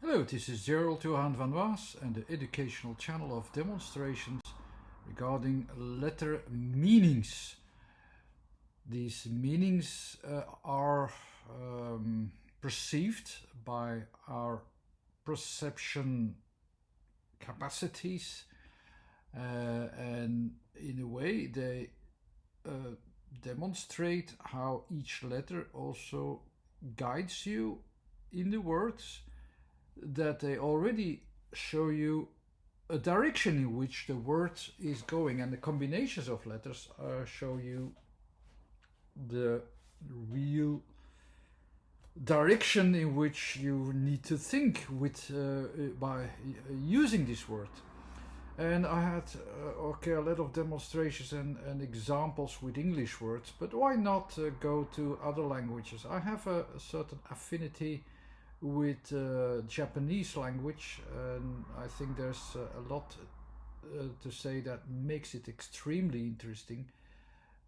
Hello, this is Gerald Johan van Waas and the educational channel of demonstrations regarding letter meanings. These meanings are perceived by our perception capacities and in a way they demonstrate how each letter also guides you in the words, that they already show you a direction in which the word is going, and the combinations of letters show you the real direction in which you need to think with by using this word. And I had a lot of demonstrations and examples with English words, but why not go to other languages? I have a certain affinity with Japanese language, and I think there's a lot to say that makes it extremely interesting.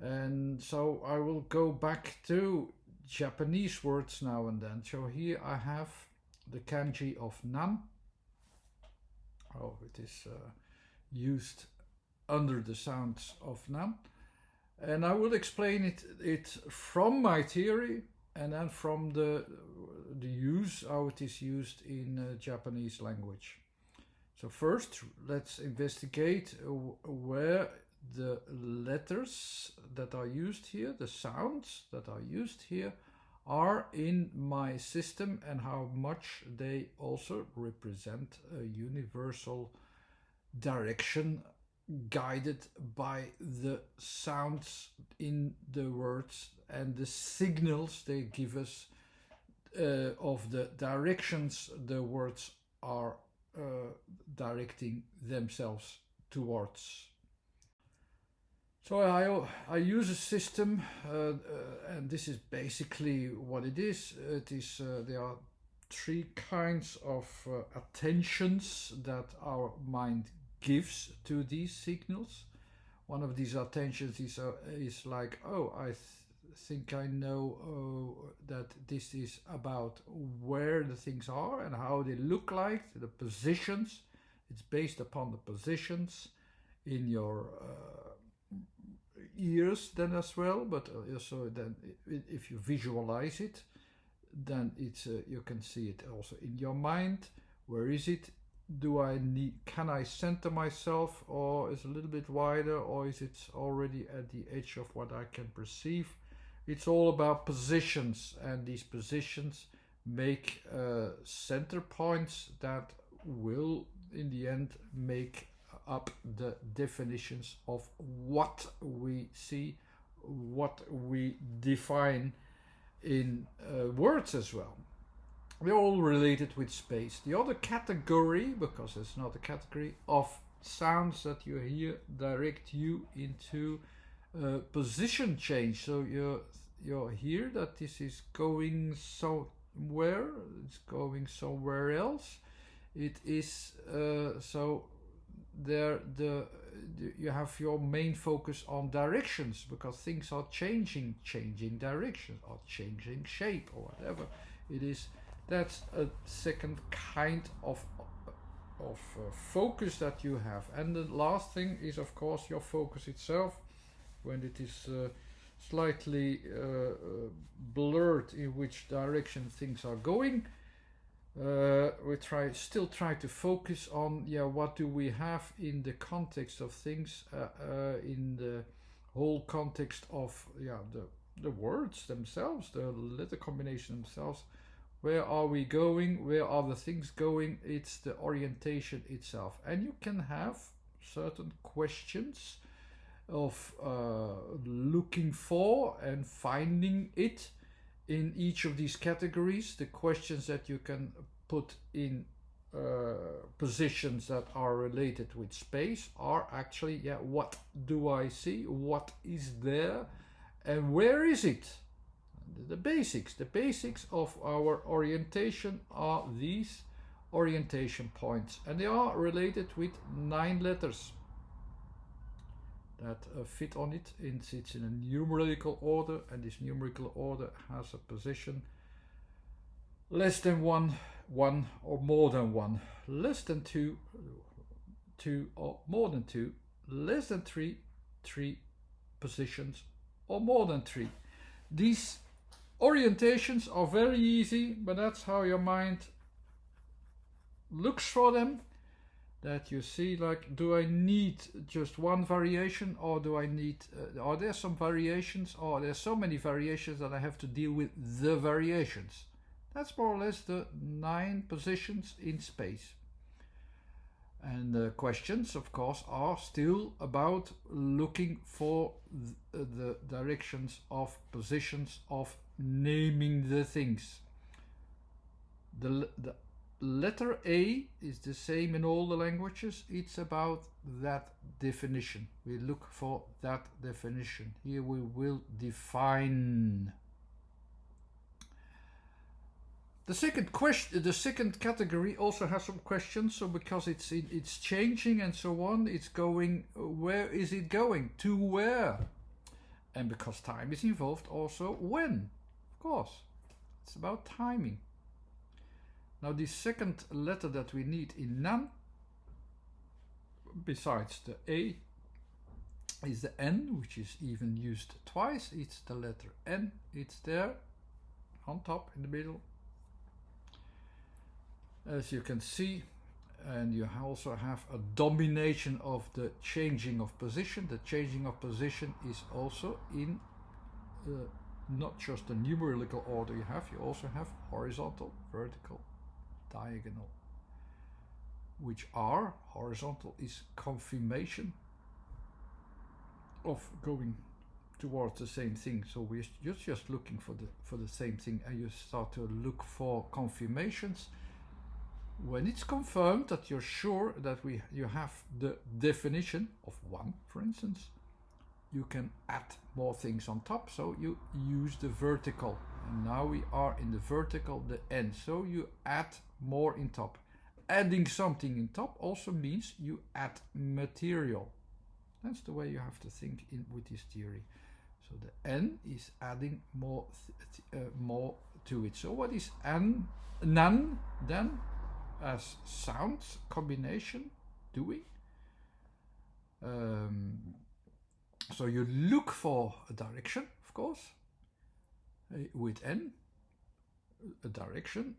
And so I will go back to Japanese words now and then. So here I have the kanji of NAN. Oh, it is used under the sounds of NAN. And I will explain it from my theory and then from the use, how it is used in Japanese language. So first, let's investigate where the letters that are used here, the sounds that are used here, are in my system and how much they also represent a universal direction guided by the sounds in the words and the signals they give us of the directions the words are directing themselves towards. So I use a system and this is basically what it is. It is there are three kinds of attentions that our mind gives to these signals. One of these attentions is like, oh, I think I know that this is about where the things are and how they look like, the positions. It's based upon the positions in your ears then as well, but also then if you visualize it, then it's you can see it also in your mind. Where is it? Can I center myself, or is it a little bit wider, or is it already at the edge of what I can perceive? It's all about positions, and these positions make center points that will in the end make up the definitions of what we see, what we define in words as well. They're all related with space. The other category, because it's not a category, of sounds that you hear direct you into position change. So you hear that this is going somewhere, it's going somewhere else. It is so there you have your main focus on directions, because things are changing direction or changing shape or whatever it is. That's a second kind of focus that you have. And the last thing is, of course, your focus itself, when it is slightly blurred in which direction things are going. We still try to focus on what do we have in the context of things, in the whole context of the words themselves, the letter combination themselves. Where are we going? Where are the things going? It's the orientation itself. And you can have certain questions of looking for and finding it in each of these categories. The questions that you can put in positions that are related with space are actually, what do I see? What is there? And where is it? The basics of our orientation are these orientation points, and they are related with 9 letters that fit on it. It's in a numerical order, and this numerical order has a position less than 1 one or more than one, less than two, two or more than two, less than three, three positions or more than three. These orientations are very easy, but that's how your mind looks for them. That you see, like, do I need just one variation, or do I need, are there some variations, or there's so many variations that I have to deal with the variations. That's more or less the 9 positions in space. And the questions, of course, are still about looking for the directions of positions of naming the things. The letter A is the same in all the languages. It's about that definition. We look for that definition. Here we will define. The second question, the second category also has some questions. So because it's changing and so on, it's going. Where is it going? To where? And because time is involved, also when. Of course, it's about timing. Now the second letter that we need in NAN, besides the A, is the N, which is even used twice. It's the letter N. It's there on top in the middle, as you can see. And you also have a domination of the changing of position. The changing of position is also in not just the numerical order you also have horizontal, vertical, diagonal, which are horizontal is confirmation of going towards the same thing. So we're just looking for the same thing, and you start to look for confirmations when it's confirmed that you're sure that you have the definition of 1, for instance. You can add more things on top, so you use the vertical. And now we are in the vertical, the N. So you add more in top. Adding something in top also means you add material. That's the way you have to think with this theory. So the N is adding more to it. So what is NAN then, as sounds combination doing? So you look for a direction, of course, with N, a direction.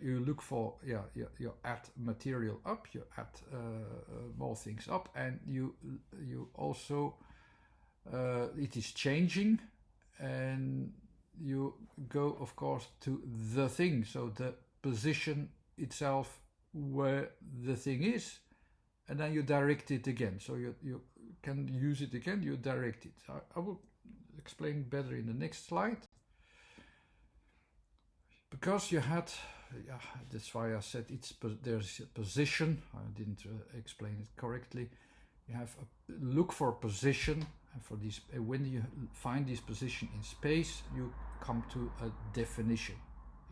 You look for, you add material up, you add more things up, and you also, it is changing, and you go, of course, to the thing, so the position itself where the thing is, and then you direct it again. So you can use it again, you direct it. I will explain better in the next slide. Because you had, that's why I said there's a position. I didn't explain it correctly. You have a look for a position, and for this, when you find this position in space, you come to a definition.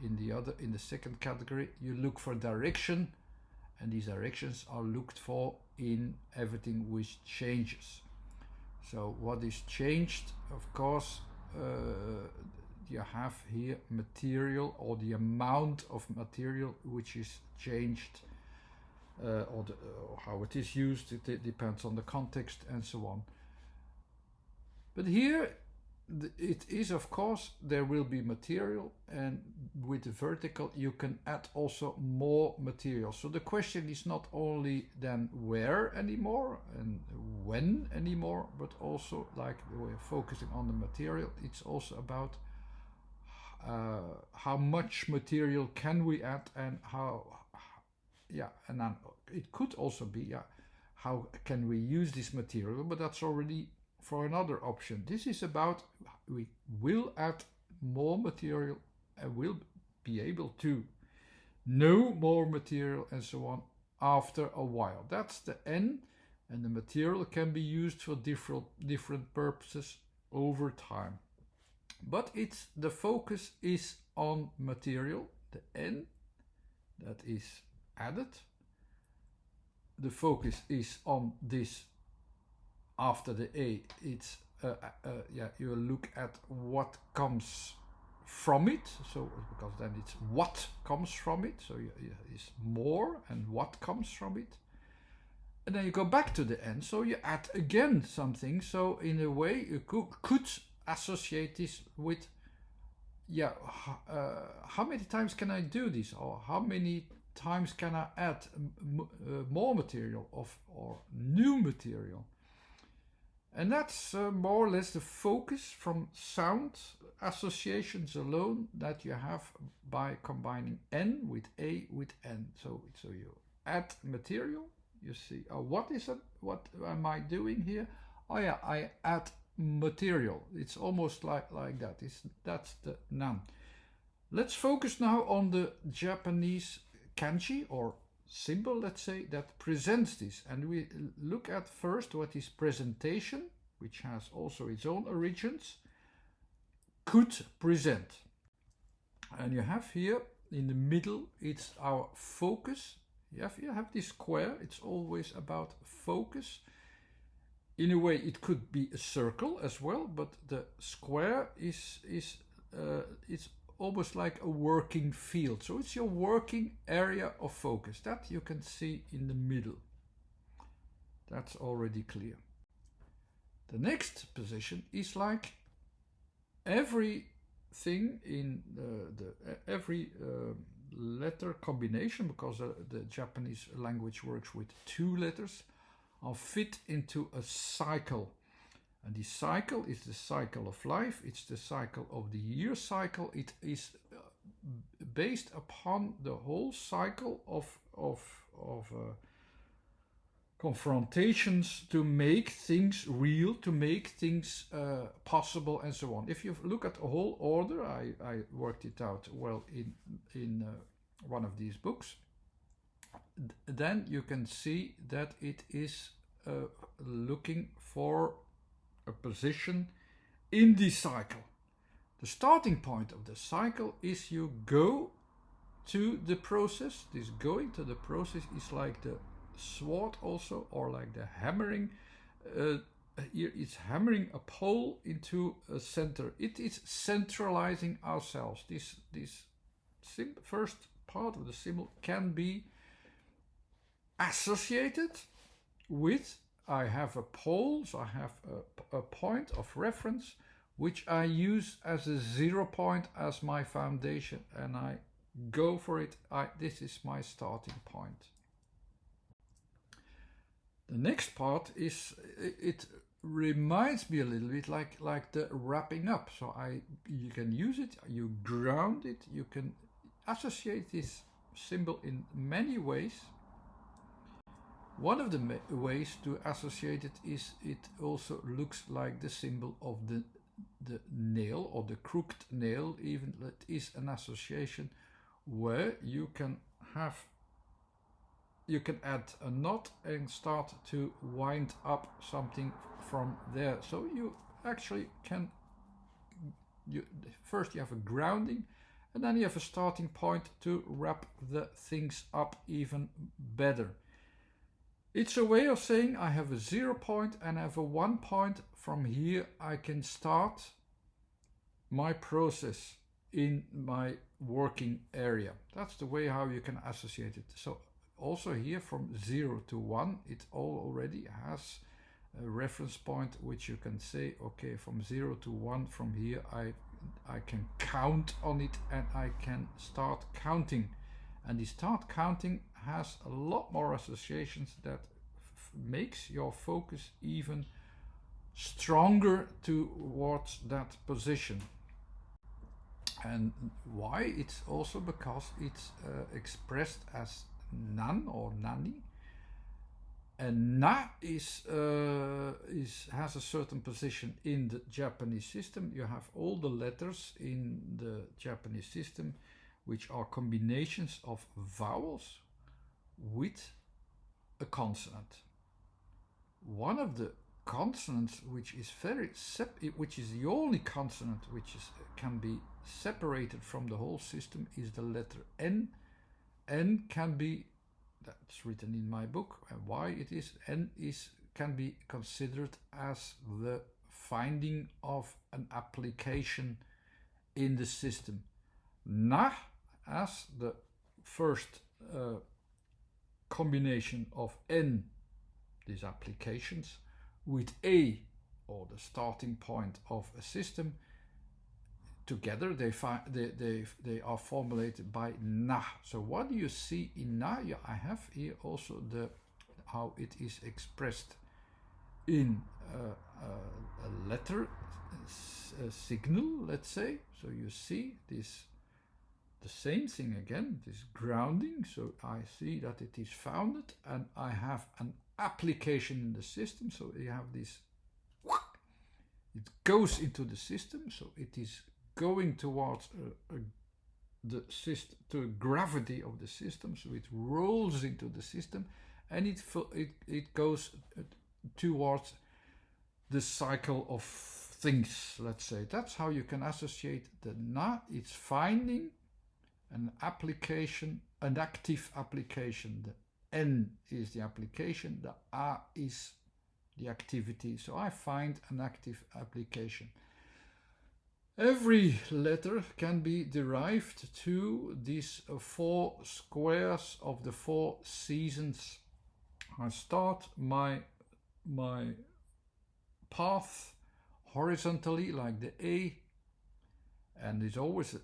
In the second category, you look for direction, and these directions are looked for in everything which changes. So what is changed, of course, you have here material, or the amount of material which is changed, or how it is used. It depends on the context and so on. But here it is, of course, there will be material, and with the vertical you can add also more material. So the question is not only then where anymore and when anymore, but also, like we're focusing on the material, it's also about how much material can we add, and how, and then it could also be, how can we use this material, but that's already for another option. This is about, we will add more material and will be able to know more material and so on after a while. That's the N, and the material can be used for different purposes over time. But the focus is on material, the N, that is added. The focus is on this. After the A, it's you look at what comes from it, so because then it's what comes from it, so it's more and what comes from it. And then you go back to the end, so you add again something. So in a way you could associate this with, yeah, how many times can I do this, or how many times can I add more material or new material. And that's more or less the focus from sound associations alone that you have by combining N with A with N. So you add material, you see, what is it? What am I doing here? Oh yeah, I add material. It's almost like that. That's the NAN. Let's focus now on the Japanese kanji or symbol, let's say, that presents this. And we look at first what is presentation, which has also its own origins. Could present. And you have here in the middle, it's our focus. You have this square, it's always about focus. In a way, it could be a circle as well, but the square is it's almost like a working field. So it's your working area of focus. That you can see in the middle. That's already clear. The next position is like everything in every letter combination, because the Japanese language works with 2 letters, are fit into a cycle. And the cycle is the cycle of life, it's the cycle of the year cycle. It is based upon the whole cycle of confrontations to make things real, to make things possible, and so on. If you look at a whole order, I worked it out well in one of these books, then you can see that it is looking for a position in the cycle. The starting point of the cycle is you go to the process. This going to the process is like the sword also, or like the hammering. Here it's hammering a pole into a center. It is centralizing ourselves. This first part of the symbol can be associated with, I have a pole, so I have a point of reference which I use as a 0 point as my foundation, and I go for it. This is my starting point. The next part is, it reminds me a little bit like the wrapping up. So you can use it, you ground it, you can associate this symbol in many ways. One of the ways to associate it is it also looks like the symbol of the nail, or the crooked nail. Even that is an association where you can add a knot and start to wind up something from there. So you actually can, first you have a grounding, and then you have a starting point to wrap the things up even better. It's a way of saying I have a 0 point and I have a 1 point. From here I can start my process in my working area. That's the way how you can associate it. So also here from 0 to 1, it already has a reference point which you can say, okay, from 0 to 1, from here I can count on it and I can start counting. And the start counting has a lot more associations that makes your focus even stronger towards that position. And why? It's also because it's expressed as nan or nani, and na has a certain position in the Japanese system. You have all the letters in the Japanese system which are combinations of vowels with a consonant. One of the consonants which is which is the only consonant which can be separated from the whole system is the letter N. N can be, that's written in my book, and why it is, N can be considered as the finding of an application in the system. Na as the first combination of N, these applications, with A, or the starting point of a system. Together they are formulated by Na. So what do you see in Na? Yeah, I have here also how it is expressed in a letter a signal, let's say. So you see this, the same thing again, this grounding. So I see that it is founded, and I have an application in the system. So you have this, it goes into the system, so it is going towards the system, to gravity of the system. So it rolls into the system, and it goes towards the cycle of things, let's say. That's how you can associate the Na. It's finding an application, an active application. The N is the application, the A is the activity. So I find an active application. Every letter can be derived to these 4 squares of the 4 seasons. I start my path horizontally like the A, and there's always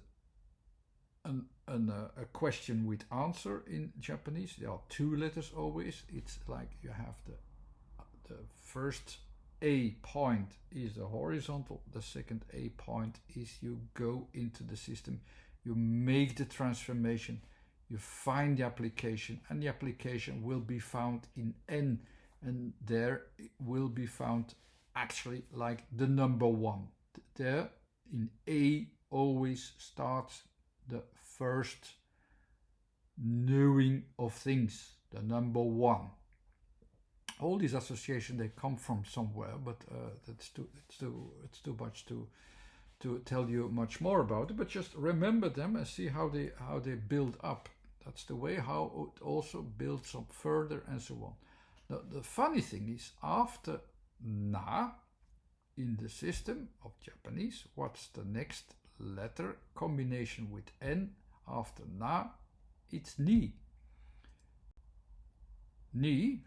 a question with answer in Japanese. There are 2 letters always. It's like you have the first A point is the horizontal, the second A point is you go into the system, you make the transformation, you find the application, and the application will be found in N, and there it will be found actually like the number 1. There in A always starts the first knowing of things, the number 1. All these associations, they come from somewhere, but it's too much to tell you much more about it. But just remember them and see how they build up. That's the way how it also builds up further and so on. Now, the funny thing is, after Na in the system of Japanese, what's the next letter combination with N after Na? It's Ni. Ni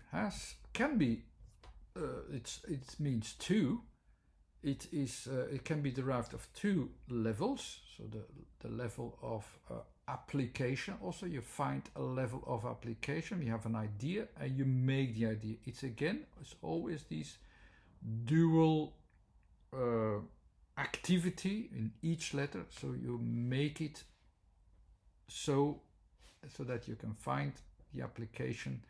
can be it means 2. It can be derived of 2 levels. So the level of application. Also, you find a level of application. You have an idea and you make the idea. It's always this dual activity in each letter. So you make it so that you can find the application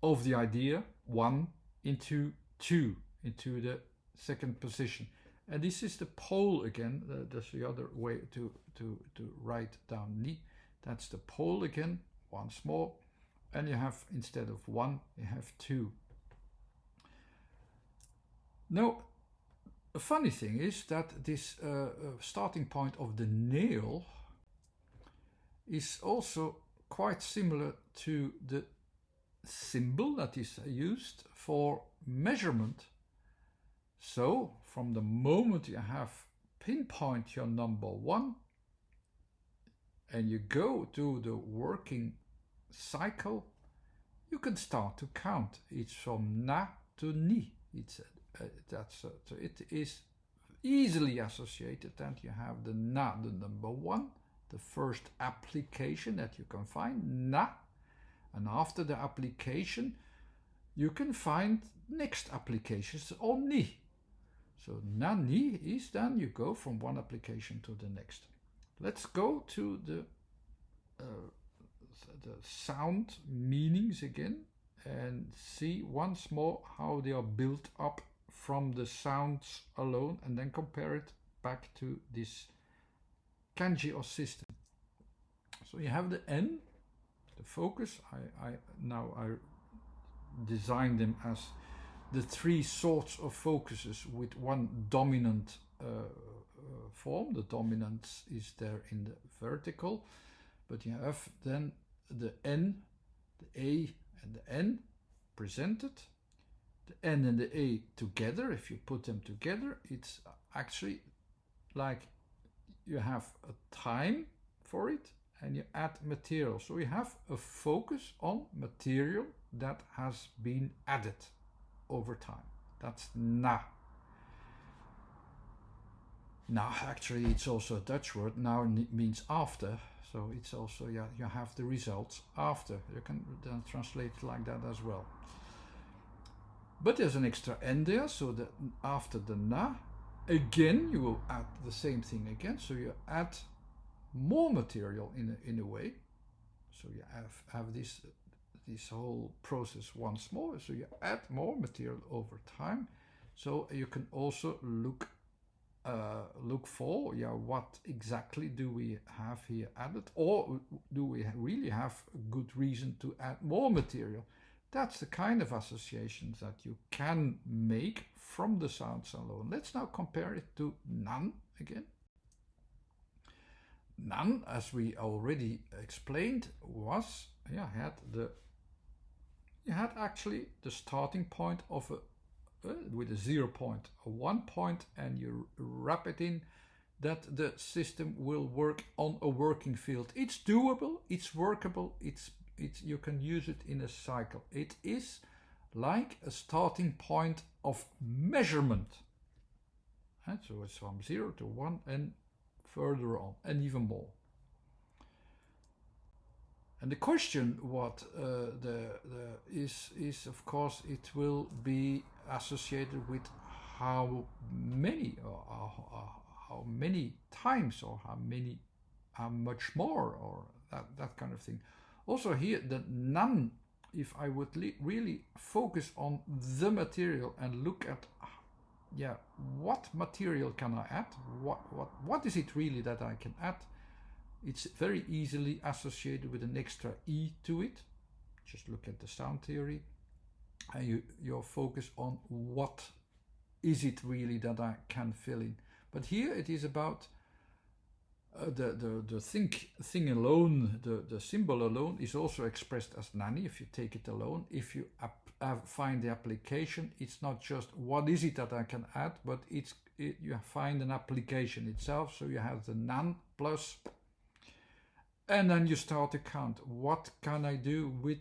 of the idea 1 into 2 into the second position. And this is the pole again. That's the other way to write down Ni. That's the pole again, once more. And you have, instead of 1, you have 2. Now, a funny thing is that this starting point of the nail is also quite similar to the symbol that is used for measurement. So from the moment you have pinpoint your number 1 and you go to the working cycle, you can start to count. It's from Na to Ni. So it is easily associated, and you have the Na, the number 1, the first application that you can find, Na. And after the application, you can find next applications on Ni. So Na Ni is then you go from one application to the next. Let's go to the sound meanings again and see once more how they are built up from the sounds alone, and then compare it back to this kanji or system. So you have the N, the focus. I design them as the 3 sorts of focuses with one dominant form. The dominance is there in the vertical, but you have then the N, the A and the N presented. The N and the A together, if you put them together, it's actually like you have a time for it, and you add material. So you have a focus on material that has been added over time. That's na. Now, actually, it's also a Dutch word. Now means after. So it's also, yeah, you have the results after. You can then translate it like that as well. But there's an extra N there, so that after the na, again, you will add the same thing again. So you add more material in a way. So you have this whole process once more. So you add more material over time. So you can also look for, yeah, what exactly do we have here added, or do we really have a good reason to add more material? That's the kind of associations that you can make from the sounds alone. Let's now compare it to NAN again. NAN, as we already explained, was, yeah, you had actually the starting point of with a 0 point, a 1 point, and you wrap it in that the system will work on a working field. It's doable, it's workable, you can use it in a cycle. It is like a starting point of measurement. And so it's from 0 to 1 and further on, and even more. And the question what is of course, it will be associated with how many or how many times, or how much more, or that kind of thing. Also here, the NAN, if I would really focus on the material and look at, yeah, what material can I add? What is it really that I can add? It's very easily associated with an extra E to it. Just look at the sound theory, and your focus on what is it really that I can fill in. But here it is about the thing alone, the symbol alone is also expressed as nani if you take it alone. If you find the application, it's not just what is it that I can add, but you find an application itself. So you have the NAN plus, and then you start to count. What can I do with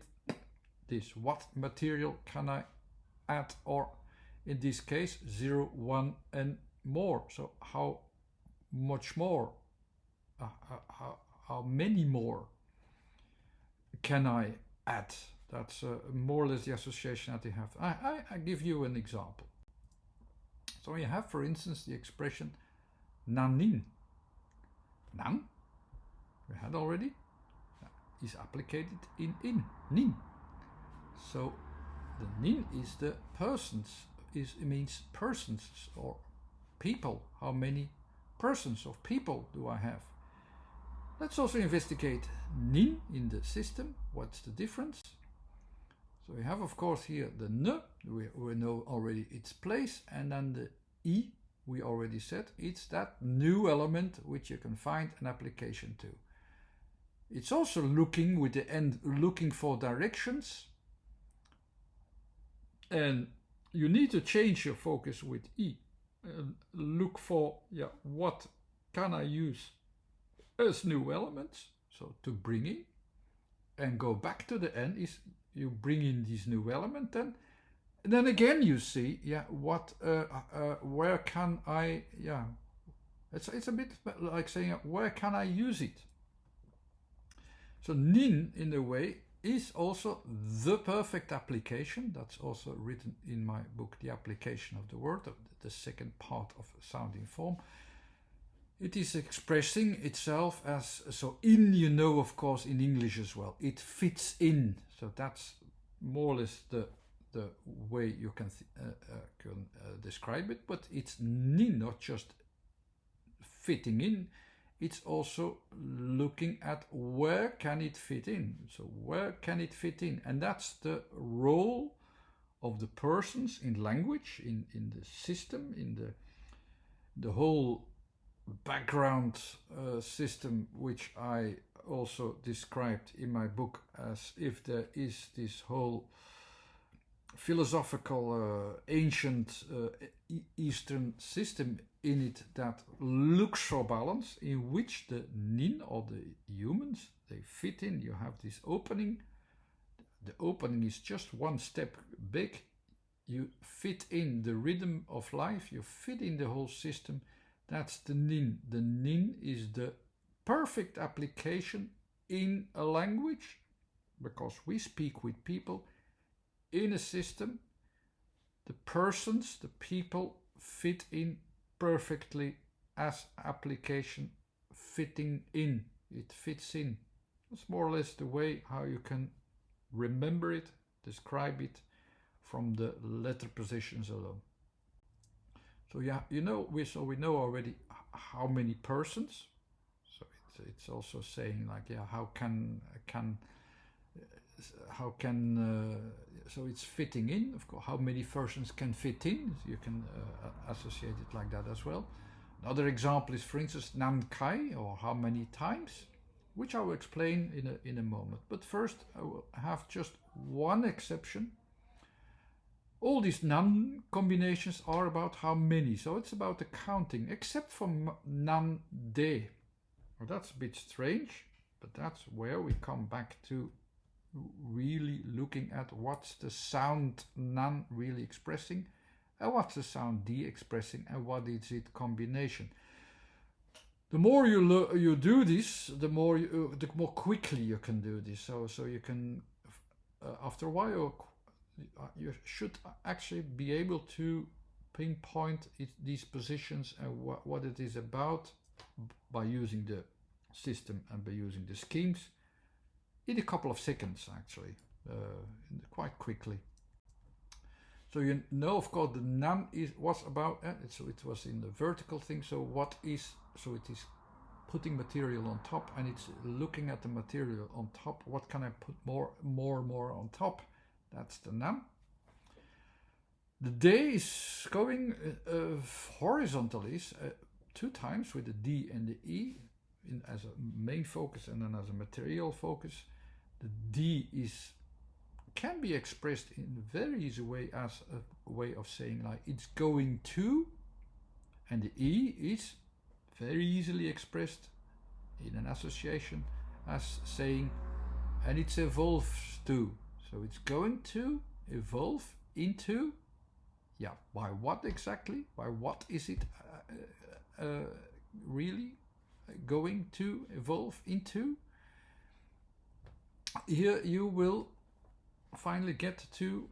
this? What material can I add? Or in this case, 0, 1 and more. So how much more? How many more can I add? That's more or less the association that you have. I give you an example. So you have, for instance, the expression nanin. Nan, we had already, is applicated in nin. So the nin is the persons, it means persons or people. How many persons of people do I have? Let's also investigate nin in the system. What's the difference? So we have, of course, here the n, we know already its place, and then the I, we already said, it's that new element which you can find an application to. It's also looking with the end, looking for directions, and you need to change your focus with I. Look for, yeah, what can I use as new elements, so to bring in, and go back to the N is you bring in this new element, then and then again you see, yeah, what where can I, yeah, it's a bit like saying where can I use it. So nin in a way is also the perfect application. That's also written in my book, The Application of the Word, the second part of sounding form. It is expressing itself as, so in, you know, of course, in English as well, it fits in. So that's more or less the way you can describe it, but it's nin, not just fitting in, it's also looking at where can it fit in. So where can it fit in? And that's the role of the persons in language, in the system, in the whole background system, which I also described in my book as if there is this whole philosophical ancient Eastern system in it that looks so balanced, in which the nin or the humans, they fit in. You have this opening. The opening is just one step big. You fit in the rhythm of life. You fit in the whole system. That's the nin. The nin is the perfect application in a language, because we speak with people in a system. The persons, the people fit in perfectly as application fitting in. It fits in. That's more or less the way how you can remember it, describe it from the letter positions alone. So yeah, we know already how many persons. So it's also saying like, yeah, how can so it's fitting in. Of course, how many persons can fit in? You can associate it like that as well. Another example is, for instance, nan kai, or how many times, which I will explain in a moment. But first, I will have just one exception. All these nan combinations are about how many, so it's about the counting, except for nan de. Well, that's a bit strange, but that's where we come back to really looking at what's the sound nan really expressing, and what's the sound d expressing, and what is its combination. The more you do this, the more quickly you can do this. So you can, after a while, you should actually be able to pinpoint these positions and what it is about by using the system and by using the schemes in a couple of seconds, actually, quite quickly. So you know, of course, the nan was about, so it was in the vertical thing. So it is putting material on top, and it's looking at the material on top. What can I put more on top? That's the nan. The day is going horizontally two times with the D and the E as a main focus and then as a material focus. The D can be expressed in a very easy way as a way of saying like it's going to, and the E is very easily expressed in an association as saying, and it evolves to. So it's going to evolve into, yeah, by what exactly? By what is it really going to evolve into? Here you will finally get to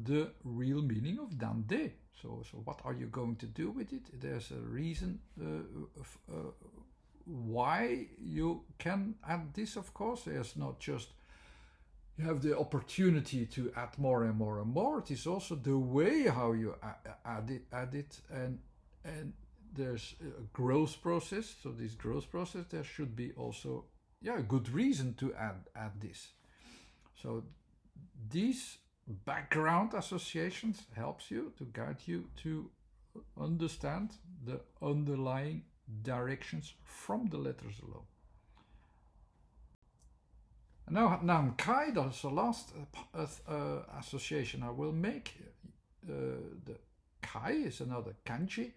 the real meaning of dan de. So what are you going to do with it? There's a reason why you can add this, of course. There's not just you have the opportunity to add more and more and more. It is also the way how you add it, and there's a growth process. So this growth process, there should be also a good reason to add this. So these background associations helps you to guide you to understand the underlying directions from the letters alone. And now nan kai, that's the last association I will make. The kai is another kanji.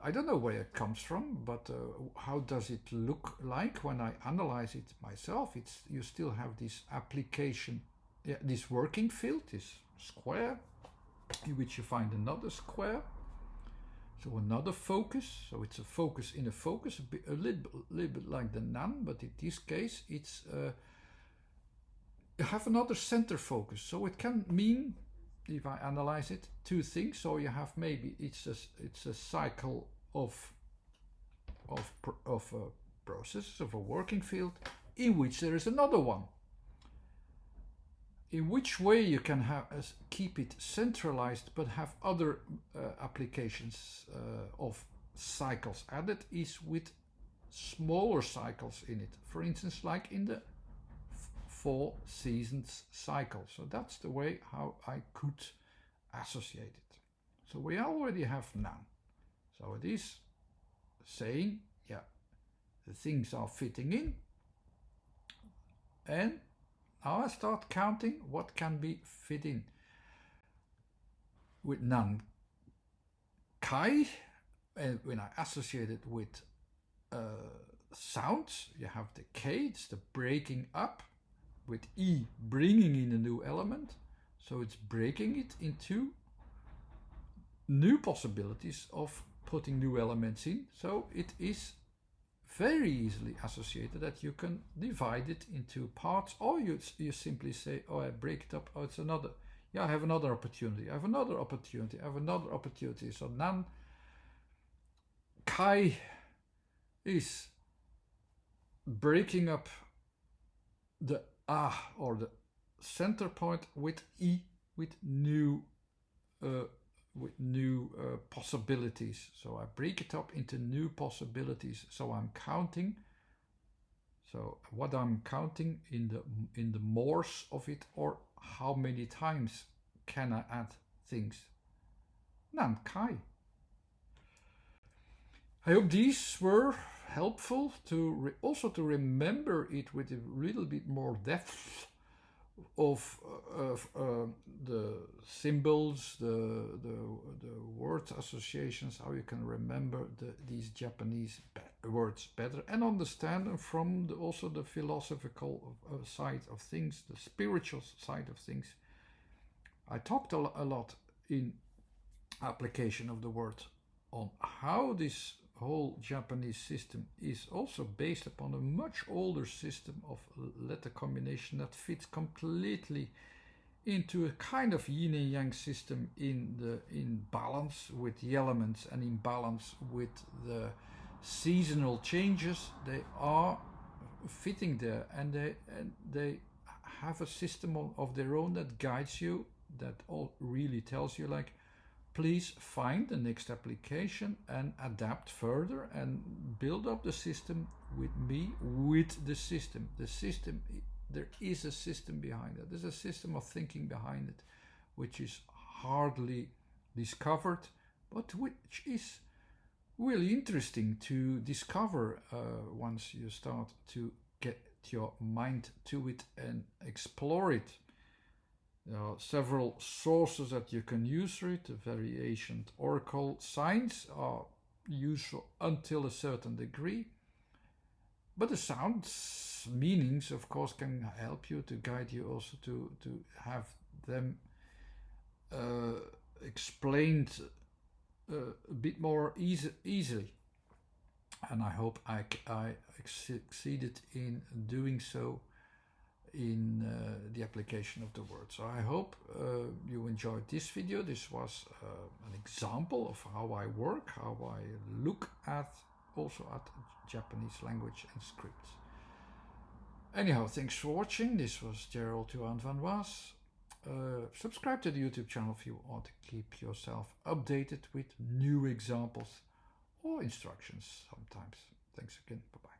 I don't know where it comes from, but how does it look like when I analyze it myself? You still have this application, this working field, this square, in which you find another square. So another focus. So it's a focus in a focus, a little bit like the nan, but in this case, it's you have another center focus. So it can mean, if I analyze it, two things. So you have maybe it's a cycle of processes of a working field in which there is another one. In which way you can keep it centralized but have other applications of cycles added is with smaller cycles in it. For instance, like in the 4 seasons cycle. So that's the way how I could associate it. So we already have nan. So it is saying, the things are fitting in. And now I start counting what can be fit in. With nan kai, and when I associate it with sounds, you have the K, it's the breaking up, with E bringing in a new element. So it's breaking it into new possibilities of putting new elements in. So it is very easily associated that you can divide it into parts, or you simply say, oh, I break it up, oh, it's another, yeah, I have another opportunity, I have another opportunity, I have another opportunity. So NAN Kai is breaking up the A or the center point with E with new possibilities. So I break it up into new possibilities. So I'm counting. So what I'm counting in the mores of it, or how many times can I add things? NAN Kai. I hope these were helpful to also to remember it with a little bit more depth of the symbols, the word associations, how you can remember these Japanese words better and understand them from also the philosophical side of things, the spiritual side of things. I talked a lot in application of the word on how this whole Japanese system is also based upon a much older system of letter combination that fits completely into a kind of yin and yang system in balance with the elements and in balance with the seasonal changes. They are fitting there, and they have a system of their own that guides you, that all really tells you, like, please find the next application and adapt further and build up the system with me, with the system. The system, there is a system behind it. There's a system of thinking behind it, which is hardly discovered, but which is really interesting to discover once you start to get your mind to it and explore it. There are several sources that you can use for it. The very ancient oracle signs are useful until a certain degree. But the sounds, meanings, of course, can help you to guide you also to have them explained a bit more easily. And I hope I succeeded in doing so in the application of the word. So I hope you enjoyed this video. This was an example of how I work, how I look at also at Japanese language and scripts. Anyhow, thanks for watching. This was Gerald Johan van Waas. Subscribe to the YouTube channel if you want to keep yourself updated with new examples or instructions sometimes. Thanks again. Bye-bye.